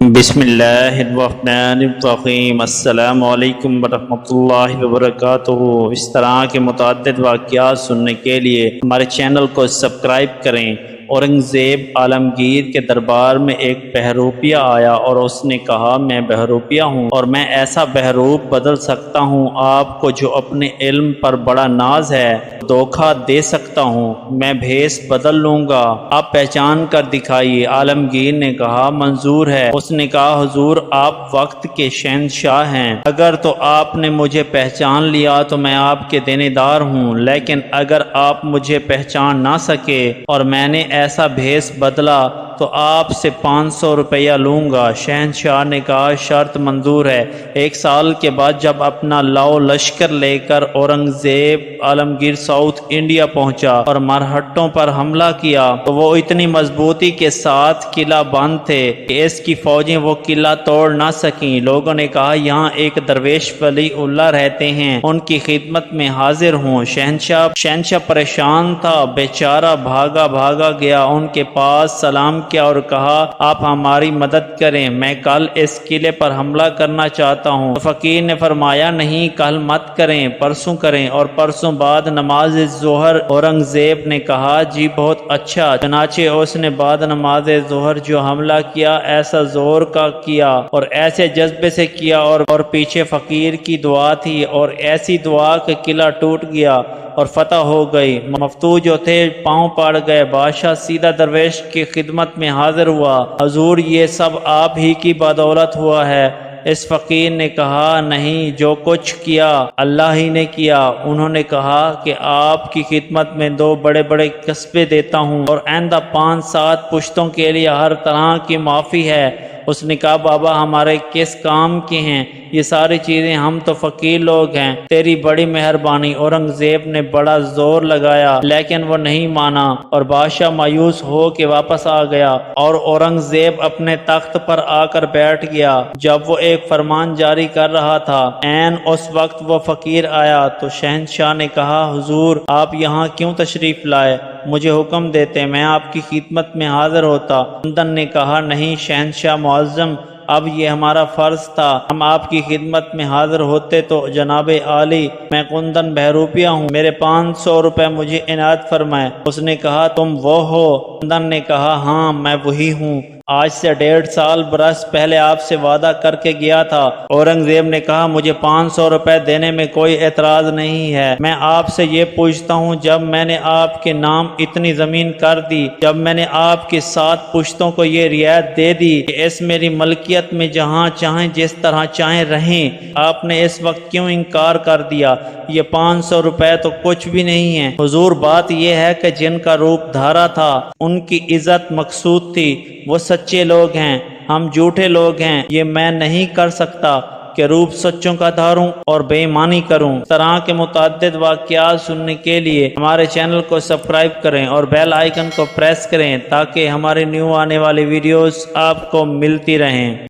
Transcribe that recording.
بسم اللہ الرحمن الرحیم۔ السلام علیکم ورحمۃ اللہ وبرکاتہ۔ اس طرح کے متعدد واقعات سننے کے لیے ہمارے چینل کو سبسکرائب کریں۔ اورنگزیب عالمگیر کے دربار میں ایک بہروپیہ آیا اور اس نے کہا، میں بہروپیہ ہوں اور میں ایسا بہروپ بدل سکتا ہوں آپ کو جو اپنے علم پر بڑا ناز ہے دھوکہ دے سکتا ہوں۔ میں بھیس بدل لوں گا، آپ پہچان کر دکھائیے۔ عالمگیر نے کہا منظور ہے۔ اس نے کہا حضور آپ وقت کے شہنشاہ ہیں، اگر تو آپ نے مجھے پہچان لیا تو میں آپ کے دینے دار ہوں، لیکن اگر آپ مجھے پہچان نہ سکے اور میں نے ایسا بھیس بدلا تو آپ سے 500 روپیہ لوں گا۔ شہنشاہ نے کہا شرط منظور ہے۔ 1 سال کے بعد جب اپنا لاؤ لشکر لے کر اورنگزیب عالمگیر ساؤتھ انڈیا پہنچا اور مرہٹوں پر حملہ کیا تو وہ اتنی مضبوطی کے ساتھ قلعہ بند تھے کہ اس کی فوجیں وہ قلعہ توڑ نہ سکیں۔ لوگوں نے کہا یہاں ایک درویش ولی اللہ رہتے ہیں، ان کی خدمت میں حاضر ہوں۔ شہنشاہ پریشان تھا، بیچارہ بھاگا گیا ان کے پاس، سلام کیا اور کہا آپ ہماری مدد کریں، میں کل اس قلعے پر حملہ کرنا چاہتا ہوں۔ تو فقیر نے فرمایا نہیں، کل مت کریں، پرسوں کریں، اور پرسوں بعد نماز ظہر۔ اورنگزیب نے کہا جی بہت اچھا۔ چنانچہ اس نے بعد نماز ظہر جو حملہ کیا ایسا زور کا کیا اور ایسے جذبے سے کیا اور پیچھے فقیر کی دعا تھی اور ایسی دعا کہ قلعہ ٹوٹ گیا اور فتح ہو گئی۔ مفتوح جو تھے پاؤں پڑ گئے۔ بادشاہ سیدھا درویش کی خدمت میں حاضر ہوا، حضور یہ سب آپ ہی کی بدولت ہوا ہے۔ اس فقیر نے کہا نہیں، جو کچھ کیا اللہ ہی نے کیا۔ انہوں نے کہا کہ آپ کی خدمت میں 2 بڑے بڑے قصبے دیتا ہوں اور آئندہ 5-7 پشتوں کے لیے ہر طرح کی معافی ہے۔ اس نے کہا بابا ہمارے کس کام کے ہیں یہ ساری چیزیں، ہم تو فقیر لوگ ہیں، تیری بڑی مہربانی۔ اورنگزیب نے بڑا زور لگایا لیکن وہ نہیں مانا اور بادشاہ مایوس ہو کے واپس آ گیا اور اورنگزیب اپنے تخت پر آ کر بیٹھ گیا۔ جب وہ ایک فرمان جاری کر رہا تھا عین اس وقت وہ فقیر آیا تو شہنشاہ نے کہا حضور آپ یہاں کیوں تشریف لائے، مجھے حکم دیتے میں آپ کی خدمت میں حاضر ہوتا۔ کندن نے کہا نہیں شہنشاہ معظم، اب یہ ہمارا فرض تھا، ہم آپ کی خدمت میں حاضر ہوتے تو جناب عالی میں کندن بہروپیہ ہوں، میرے 500 روپے مجھے عنایت فرمائے۔ اس نے کہا تم وہ ہو؟ کندن نے کہا ہاں میں وہی ہوں، آج سے 1.5 سال برس پہلے آپ سے وعدہ کر کے گیا تھا۔ اورنگزیب نے کہا مجھے 500 روپے دینے میں کوئی اعتراض نہیں ہے، میں آپ سے یہ پوچھتا ہوں جب میں نے آپ کے نام اتنی زمین کر دی، جب میں نے آپ کے 7 پشتوں کو یہ رعایت دے دی کہ اس میری ملکیت میں جہاں چاہیں جس طرح چاہیں رہیں، آپ نے اس وقت کیوں انکار کر دیا؟ یہ 500 روپے تو کچھ بھی نہیں ہے۔ حضور بات یہ ہے کہ جن کا روپ دھارا تھا ان کی عزت مقصود تھی، وہ سچے لوگ ہیں، ہم جھوٹے لوگ ہیں، یہ میں نہیں کر سکتا کہ روپ سچوں کا دھاروں اور بے ایمانی کروں۔ اس طرح کے متعدد واقعات سننے کے لیے ہمارے چینل کو سبسکرائب کریں اور بیل آئیکن کو پریس کریں تاکہ ہماری نیو آنے والی ویڈیوز آپ کو ملتی رہیں۔